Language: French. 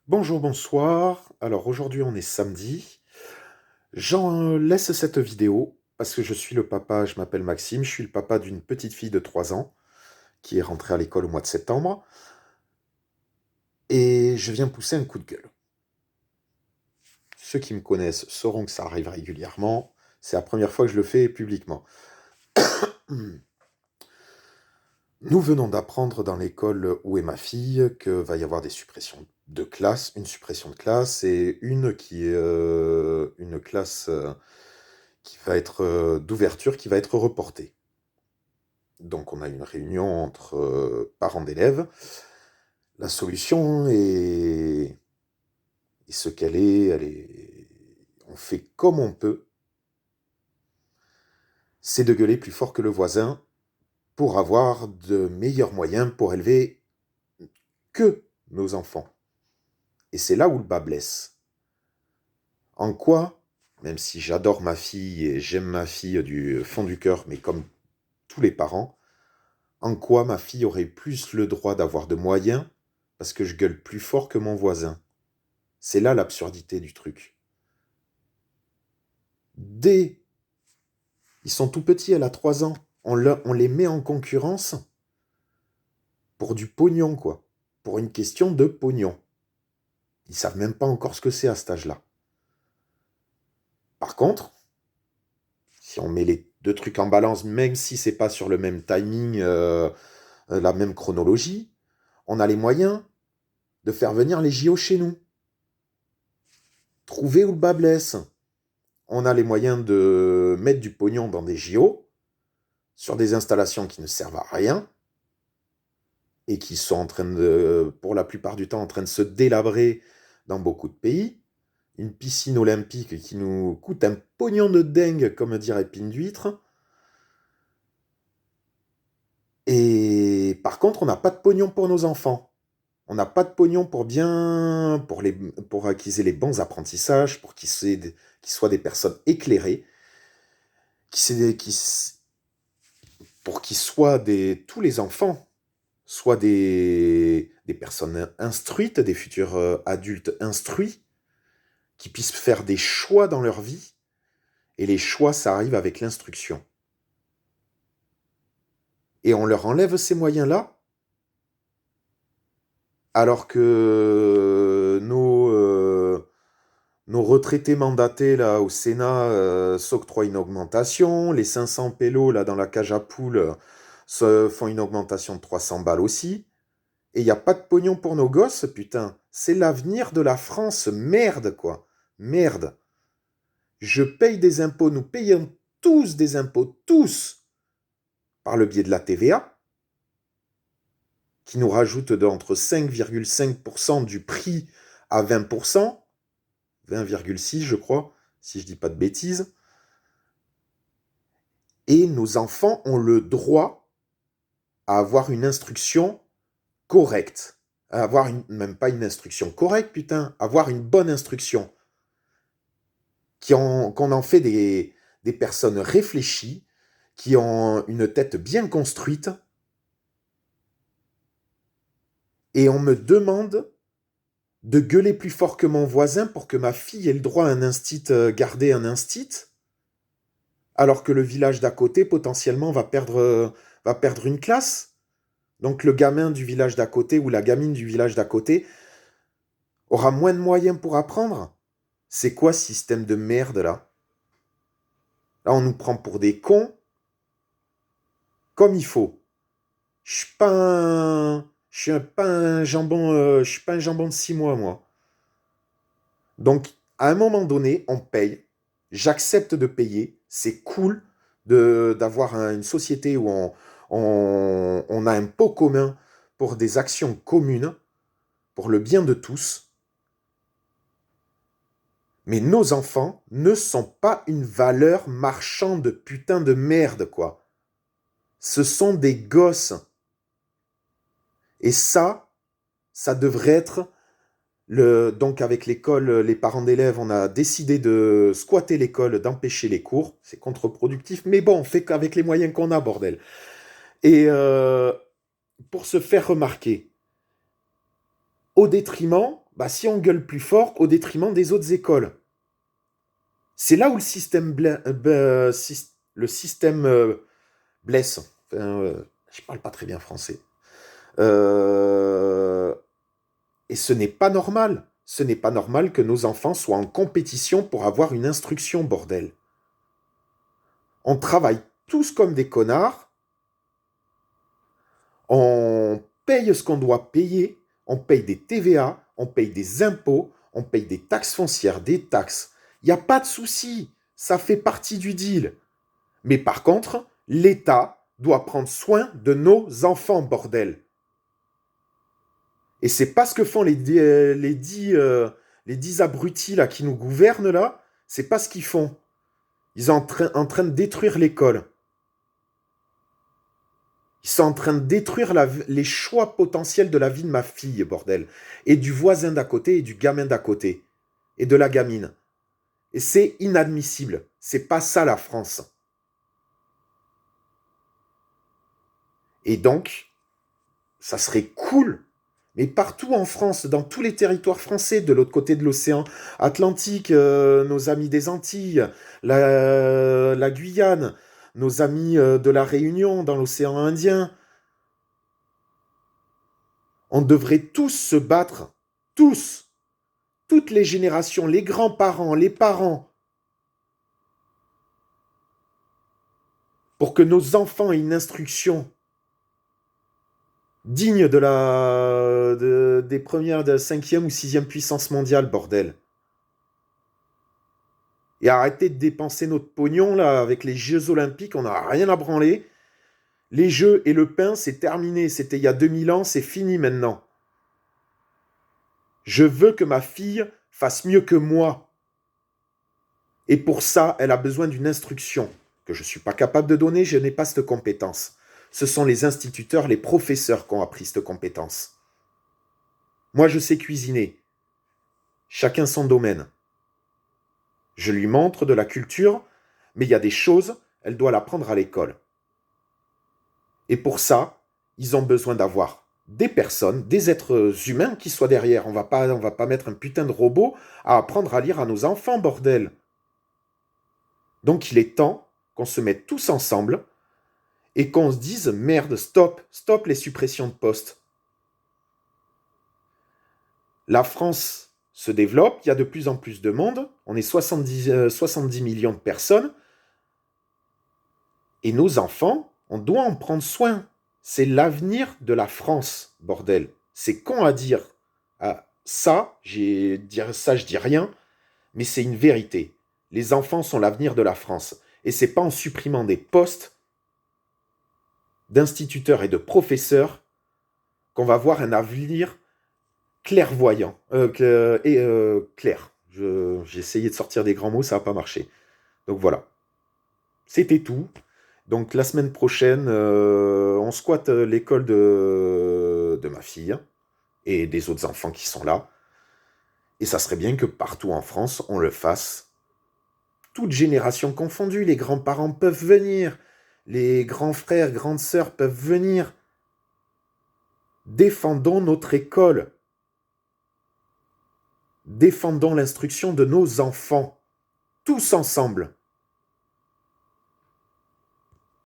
Bonjour, bonsoir. Alors aujourd'hui on est samedi. J'en laisse cette vidéo parce que je suis le papa, je m'appelle Maxime, je suis le papa d'une petite fille de 3 ans qui est rentrée à l'école au mois de septembre et je viens pousser un coup de gueule. Ceux qui me connaissent sauront que ça arrive régulièrement. C'est la première fois que je le fais publiquement. Nous venons d'apprendre dans l'école où est ma fille que va y avoir des suppressions de classe, une suppression de classe et une qui est une classe qui va être d'ouverture qui va être reportée. Donc on a une réunion entre parents d'élèves. La solution est ce qu'elle est, on fait comme on peut, c'est de gueuler plus fort que le voisin pour avoir de meilleurs moyens pour élever que nos enfants. Et c'est là où le bas blesse. En quoi, même si j'adore ma fille et j'aime ma fille du fond du cœur, mais comme tous les parents, en quoi ma fille aurait plus le droit d'avoir de moyens parce que je gueule plus fort que mon voisin? C'est là l'absurdité du truc. Dès ils sont tout petits, elle a 3 ans, on les met en concurrence pour du pognon, quoi. Pour une question de pognon. Ils savent même pas encore ce que c'est à cet âge-là. Par contre, si on met les deux trucs en balance, même si c'est pas sur le même timing, la même chronologie, on a les moyens de faire venir les JO chez nous. Trouver où le bas blesse. On a les moyens de mettre du pognon dans des JO, sur des installations qui ne servent à rien, et qui sont en train de, pour la plupart du temps, en train de se délabrer dans beaucoup de pays. Une piscine olympique qui nous coûte un pognon de dingue, comme dirait Pine d'huître. Et par contre, on n'a pas de pognon pour nos enfants. On n'a pas de pognon pour acquérir les bons apprentissages, pour qu'ils soient des personnes éclairées, qui, qui, pour qu'ils soient tous les enfants soient des personnes instruites, des futurs adultes instruits, qui puissent faire des choix dans leur vie. Et les choix, ça arrive avec l'instruction. Et on leur enlève ces moyens-là, alors que nos retraités mandatés là, au Sénat s'octroient une augmentation, les 500 pélos là, dans la cage à poules se font une augmentation de 300 balles aussi. Et il n'y a pas de pognon pour nos gosses, putain. C'est l'avenir de la France, merde, quoi. Merde. Je paye des impôts, nous payons tous des impôts, tous, par le biais de la TVA, qui nous rajoute d'entre 5,5% du prix à 20%, 20,6 je crois, si je dis pas de bêtises. Et nos enfants ont le droit à avoir une instruction correcte. À avoir même pas une instruction correcte, putain, avoir une bonne instruction. Qu'on en fait des personnes réfléchies, qui ont une tête bien construite, et on me demande de gueuler plus fort que mon voisin pour que ma fille ait le droit à un instit, garder un instit, alors que le village d'à côté, potentiellement, va perdre une classe. Donc le gamin du village d'à côté ou la gamine du village d'à côté aura moins de moyens pour apprendre. C'est quoi ce système de merde là? Là, on nous prend pour des cons comme il faut. Je suis pas un... pas un jambon, je suis pas un jambon de 6 mois, moi. Donc, à un moment donné, on paye. J'accepte de payer. C'est cool d'avoir une société où on a un pot commun pour des actions communes, pour le bien de tous. Mais nos enfants ne sont pas une valeur marchande de putain de merde, quoi. Ce sont des gosses. Et ça devrait être donc avec l'école, les parents d'élèves, on a décidé de squatter l'école, d'empêcher les cours. C'est contre-productif, mais bon, on fait qu'avec les moyens qu'on a, bordel. Et pour se faire remarquer, au détriment bah, si on gueule plus fort au détriment des autres écoles. C'est là où le système blesse. Enfin, je parle pas très bien français. Euh, et ce n'est pas normal. Ce n'est pas normal que nos enfants soient en compétition pour avoir une instruction, bordel. On travaille tous comme des connards. On paye ce qu'on doit payer. On paye des TVA. On paye des impôts. On paye des taxes foncières, des taxes. Il n'y a pas de souci. Ça fait partie du deal. Mais par contre, l'État doit prendre soin de nos enfants, bordel. Et c'est pas ce que font les dix abrutis là, qui nous gouvernent là. C'est pas ce qu'ils font. Ils sont en train de détruire l'école. Ils sont en train de détruire les choix potentiels de la vie de ma fille, bordel. Et du voisin d'à côté, et du gamin d'à côté. Et de la gamine. Et c'est inadmissible. C'est pas ça la France. Et donc, ça serait cool, mais partout en France, dans tous les territoires français, de l'autre côté de l'océan Atlantique, nos amis des Antilles, la Guyane, nos amis de la Réunion, dans l'océan Indien, on devrait tous se battre, tous, toutes les générations, les grands-parents, les parents, pour que nos enfants aient une instruction digne des premières, de cinquième ou sixième puissance mondiale, bordel. Et arrêtez de dépenser notre pognon là avec les Jeux Olympiques, on n'a rien à branler. Les Jeux et le pain, c'est terminé. C'était il y a 2000 ans, c'est fini maintenant. Je veux que ma fille fasse mieux que moi. Et pour ça, elle a besoin d'une instruction que je ne suis pas capable de donner, je n'ai pas cette compétence. Ce sont les instituteurs, les professeurs qui ont appris cette compétence. Moi, je sais cuisiner. Chacun son domaine. Je lui montre de la culture, mais il y a des choses, elle doit l'apprendre à l'école. Et pour ça, ils ont besoin d'avoir des personnes, des êtres humains qui soient derrière. On va pas mettre un putain de robot à apprendre à lire à nos enfants, bordel. Donc il est temps qu'on se mette tous ensemble et qu'on se dise merde, stop les suppressions de postes. La France se développe, il y a de plus en plus de monde, on est 70 millions de personnes, et nos enfants, on doit en prendre soin. C'est l'avenir de la France, bordel. C'est con à dire. Ah, ça, je dis rien, mais c'est une vérité. Les enfants sont l'avenir de la France. Et c'est pas en supprimant des postes d'instituteurs et de professeurs qu'on va voir un avenir clairvoyant. Clair. J'ai essayé de sortir des grands mots, ça n'a pas marché. Donc voilà. C'était tout. Donc la semaine prochaine, on squatte l'école de ma fille et des autres enfants qui sont là. Et ça serait bien que partout en France, on le fasse. Toutes générations confondues, les grands-parents peuvent venir, les grands frères, grandes sœurs peuvent venir. Défendons notre école. Défendons l'instruction de nos enfants. Tous ensemble.